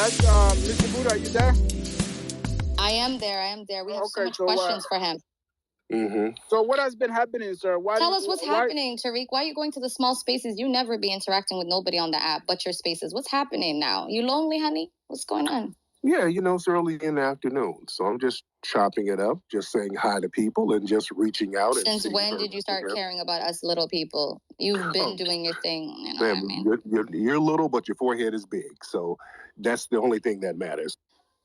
That's Mr. Buddha. Are you there? I am there. We have so much questions for him. So what has been happening, sir? Tell us what's happening, Tariq. Why are you going to the small spaces? You never be interacting with nobody on the app but your spaces. What's happening now? You lonely, honey? What's going on? Yeah, it's early in the afternoon, so I'm just chopping it up, just saying hi to people and just reaching out. Since when did you start caring about us little people? You've been doing your thing. You know what I mean? You're little, but your forehead is big, so that's the only thing that matters.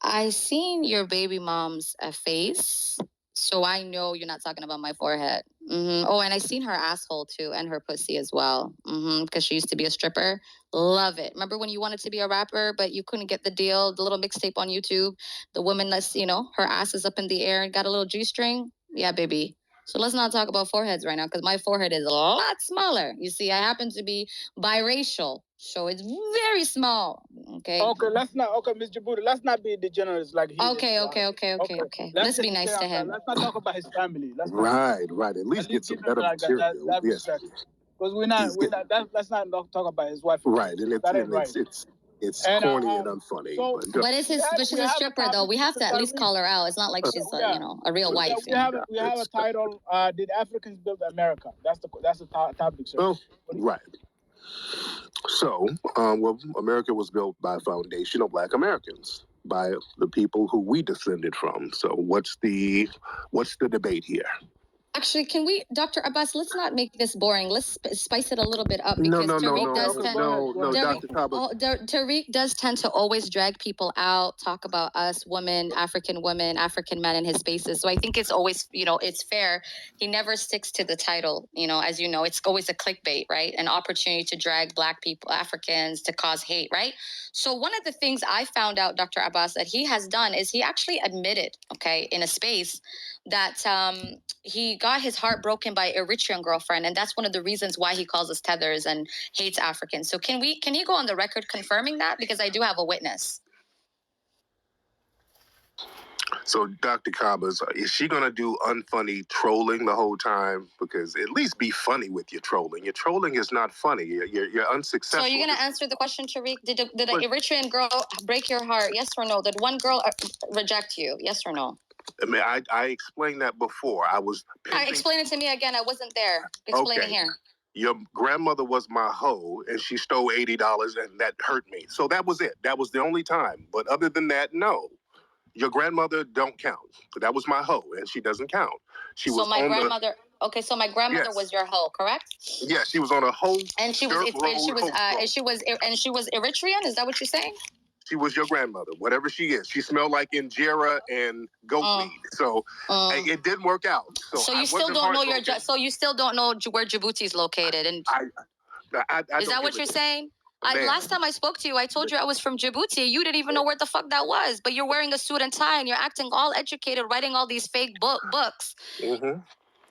I seen your baby mom's face, so I know you're not talking about my forehead. Oh, and I seen her asshole too, and her pussy as well. Because she used to be a stripper. Love it. Remember when you wanted to be a rapper, but you couldn't get the deal? The little mixtape on YouTube, the woman that's her ass is up in the air and got a little G-string. Yeah, baby. So let's not talk about foreheads right now, because my forehead is a lot smaller. You see, I happen to be biracial, so it's very small. Okay. Okay, let's not. Okay, Mr. Jabuti, let's not be degenerates like he. Okay. Let's be nice to him. Let's not talk about his family. Right. At least get some better material. Yes. Because we're not. Let's not talk about his wife. Right, and it's corny and unfunny. So, but she's a stripper though. We have to at least call her out. It's not like she's a real wife. We have a title. Did Africans build America? That's the topic, sir. Oh, right. So, America was built by a foundation of Black Americans, by the people who we descended from. So, what's the debate here? Actually, can we, Dr. Abbas, let's not make this boring. Let's spice it a little bit up, because Tariq does tend to always drag people out, talk about us women, African men in his spaces. So I think it's always, it's fair. He never sticks to the title, as you know, it's always a clickbait, right? An opportunity to drag Black people, Africans, to cause hate, right? So one of the things I found out, Dr. Abbas, that he has done is he actually admitted, in a space that he got his heart broken by Eritrean girlfriend, and that's one of the reasons why he calls us tethers and hates Africans. So can he go on the record confirming that? Because I do have a witness. So, Dr. Cabas, is she going to do unfunny trolling the whole time? Because at least be funny with your trolling. Your trolling is not funny. You're unsuccessful. So you're going to answer the question, Tariq? Did an Eritrean girl break your heart? Yes or no? Did one girl reject you? Yes or no? I mean, I explained that before. Explain it to me again. I wasn't there. Explain it here. Your grandmother was my hoe, and she stole $80, and that hurt me. So that was it. That was the only time. But other than that, no. Your grandmother don't count. That was my hoe, and she doesn't count. So my grandmother was your hoe, correct? Yeah, she was on a hoe. And she was Eritrean. Is that what you're saying? She was your grandmother, whatever she is. She smelled like injera and goat weed. So it didn't work out. So you still don't know you still don't know where Djibouti is located. And is that what you're saying? Last time I spoke to you, I told you I was from Djibouti. You didn't even know where the fuck that was. But you're wearing a suit and tie and you're acting all educated, writing all these fake books.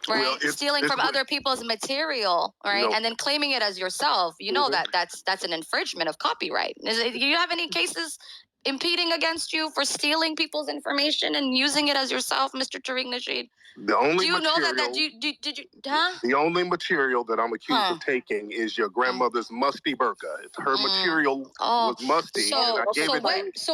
Right? Well, stealing from other people's material, right? And then claiming it as yourself. You know that's an infringement of copyright. Do you have any cases impeding against you for stealing people's information and using it as yourself, Mr. Tariq Nasheed? The only know that? The only material that I'm accused of taking is your grandmother's musty burqa. Her material was musty. So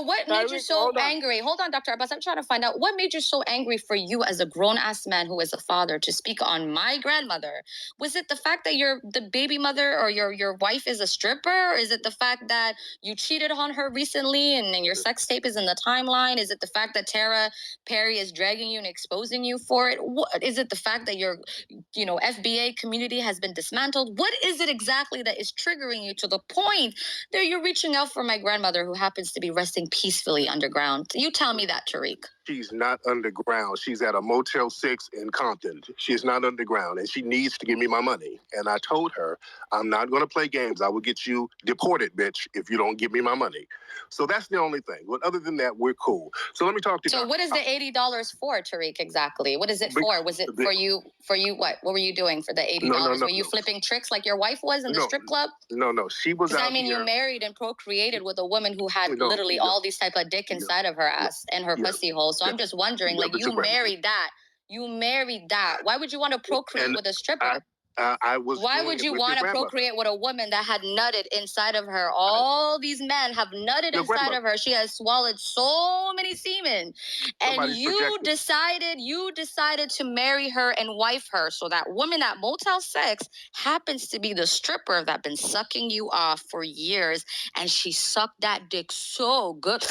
what made you so angry? Hold on, Dr. Abbas. I'm trying to find out what made you so angry for you as a grown-ass man who is a father to speak on my grandmother. Was it the fact that the baby mother or your wife is a stripper? Or is it the fact that you cheated on her recently and your sex tape is in the timeline? Is it the fact that Tara Perry is dragging you and exposing you for it? What is it? The fact that your FBA community has been dismantled? What is it exactly that is triggering you to the point that you're reaching out for my grandmother, who happens to be resting peacefully underground? You tell me that, Tariq. She's not underground. She's at a Motel 6 in Compton. She's not underground, and she needs to give me my money. And I told her, I'm not going to play games. I will get you deported, bitch, if you don't give me my money. So that's the only thing. But other than that, we're cool. So let me talk to you. So what is the $80 for, Tariq, exactly? What is it for? Was it for you? What? What were you doing for the $80? Were you flipping tricks like your wife was in the strip club? No. She was out here. You married and procreated with a woman who had literally all these type of dick inside of her ass and her pussy hole. So I'm just wondering, you married that. Why would you want to procreate with a stripper? I was. Why would you want to procreate with a woman that had nutted inside of her? All these men have nutted inside of her. She has swallowed so many semen, and you decided to marry her and wife her. So that woman at Motel 6 happens to be the stripper that been sucking you off for years, and she sucked that dick so good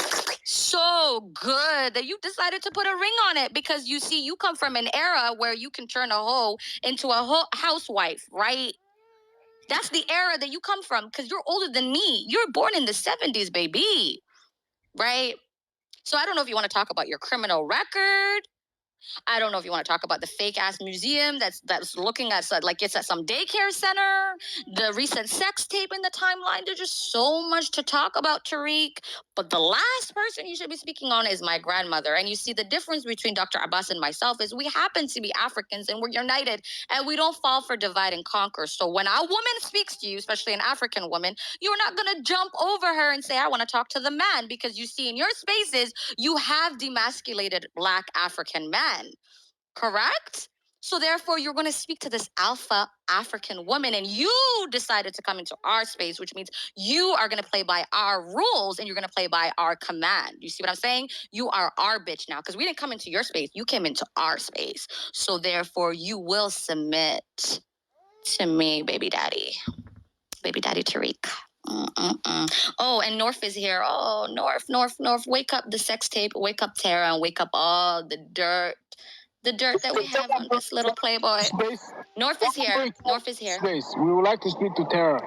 that you decided to put a ring on it because you see you come from an era where you can turn a hoe into a housewife, right? That's the era that you come from because you're older than me. You're born in the 70s, baby, right? So I don't know if you want to talk about your criminal record. I don't know if you want to talk about the fake ass museum that's looking at like it's at some daycare center, the recent sex tape in the timeline. There's just so much to talk about, Tariq. But the last person you should be speaking on is my grandmother. And you see the difference between Dr. Abbas and myself is we happen to be Africans and we're united and we don't fall for divide and conquer. So when a woman speaks to you, especially an African woman, you're not going to jump over her and say, I want to talk to the man, because you see in your spaces, you have demasculated Black African men. Correct? So therefore, you're going to speak to this alpha African woman, and you decided to come into our space, which means you are going to play by our rules and you're going to play by our command. You see what I'm saying? You are our bitch now, because we didn't come into your space. You came into our space. So therefore, you will submit to me, baby daddy. Baby daddy Tariq. Oh, and North is here. Oh, North. Wake up the sex tape. Wake up Tara, and wake up all the dirt. The dirt that we have on this little playboy. Space. North is here. North is here. Space. We would like to speak to Tara.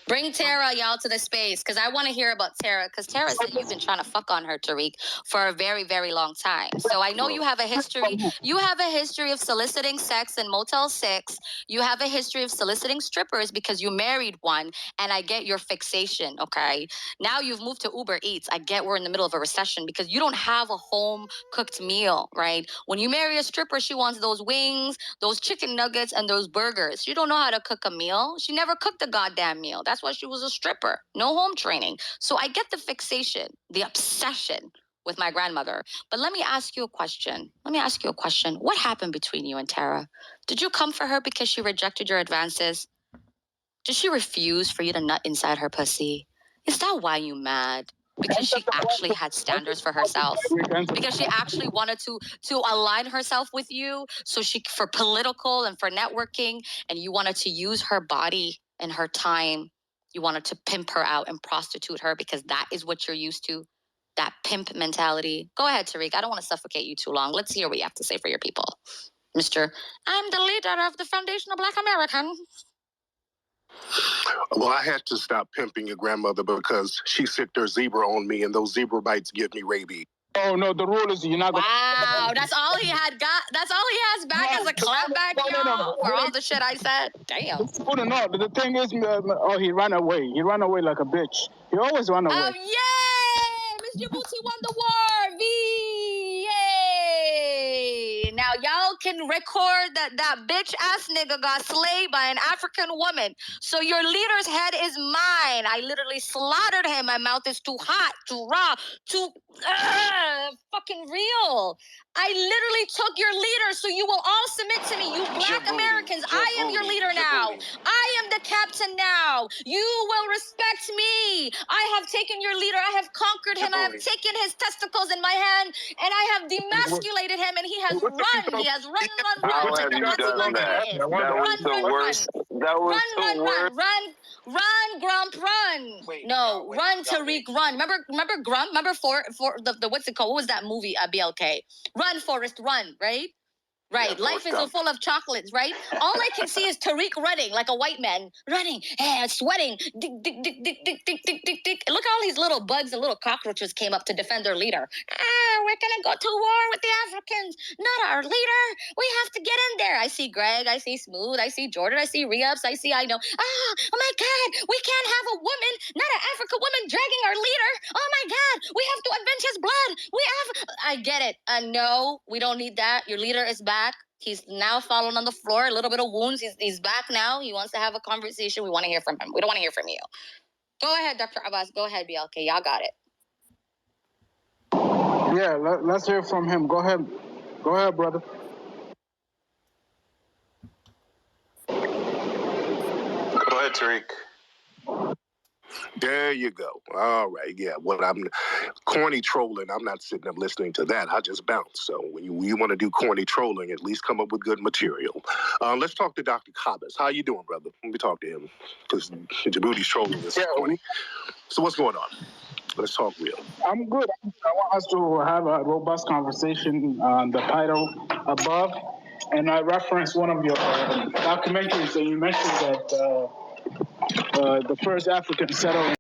Bring Tara, y'all, to the space, because I want to hear about Tara, because Tara said you've been trying to fuck on her, Tariq, for a very, very long time. So I know you have a history. You have a history of soliciting sex in Motel 6. You have a history of soliciting strippers because you married one, and I get your fixation, okay? Now you've moved to Uber Eats. I get we're in the middle of a recession because you don't have a home-cooked meal, right? When you marry a stripper, she wants those wings, those chicken nuggets, and those burgers. You don't know how to cook a meal. She never cooked a goddamn meal. That's why she was a stripper. No home training. So I get the fixation, the obsession with my grandmother. But let me ask you a question. What happened between you and Tara? Did you come for her because she rejected your advances? Did she refuse for you to nut inside her pussy? Is that why you mad? Because she actually had standards for herself? Because she actually wanted to align herself with you, so she, for political and for networking, and you wanted to use her body and her time. You wanted to pimp her out and prostitute her because that is what you're used to, that pimp mentality. Go ahead, Tariq. I don't want to suffocate you too long. Let's hear what you have to say for your people. Mr. I'm the leader of the Foundation of Black Americans. Well, I had to stop pimping your grandmother because she sicked her zebra on me, and those zebra bites give me rabies. Oh no, the rule is you're not. Wow, that's all he had got. That's all he has back as a clapback, y'all, for all the shit I said. Damn. No, the thing is, he ran away. He ran away like a bitch. He always run away. Oh, yay! Miss Djibouti won the war! V! Yay! Now, y'all can record that bitch ass nigga got slayed by an African woman. So your leader's head is mine. I literally slaughtered him. My mouth is too hot, too raw, too fucking real. I literally took your leader, so you will all submit to me, you Black Americans. I am your leader now. I am the captain now. You will respect me. I have taken your leader. I have conquered him. I have taken his testicles in my hand, and I have demasculated him, and he has run. He has run. How have you done that? That was the worst. That was the worst. Run, Grump, run. No, run, Tariq, run. Remember Grump? Remember for the what's it called? What was that movie? BLK. Run, Forrest, run. Right. Right, yeah, life is full of chocolates, right? All I can see is Tariq running like a white man, running, sweating, dick. Look at all these little bugs and little cockroaches came up to defend their leader. We're gonna go to war with the Africans, not our leader. We have to get in there. I see Greg, I see Smooth, I see Jordan, I see Re-Ups, I know. Oh my God, we can't have a woman, not an African woman, dragging our leader. Oh my God, we have to avenge his blood. I get it. No, we don't need that. Your leader is back. He's now fallen on the floor, a little bit of wounds. He's back now. He wants to have a conversation. We want to hear from him. We don't want to hear from you. Go ahead, Dr. Abbas. Go ahead, BLK. Y'all got it. Yeah, let's hear from him. Go ahead. Go ahead, brother. Tariq. There you go. All right, yeah. Well, I'm corny trolling. I'm not sitting up listening to that. I just bounce. So when you want to do corny trolling, at least come up with good material. Let's talk to Dr. Kabbas. How you doing, brother? Let me talk to him because Djibouti's trolling is corny. So what's going on? Let's talk real. I'm good. I want us to have a robust conversation on the title above. And I referenced one of your documentaries, and you mentioned that the first African settled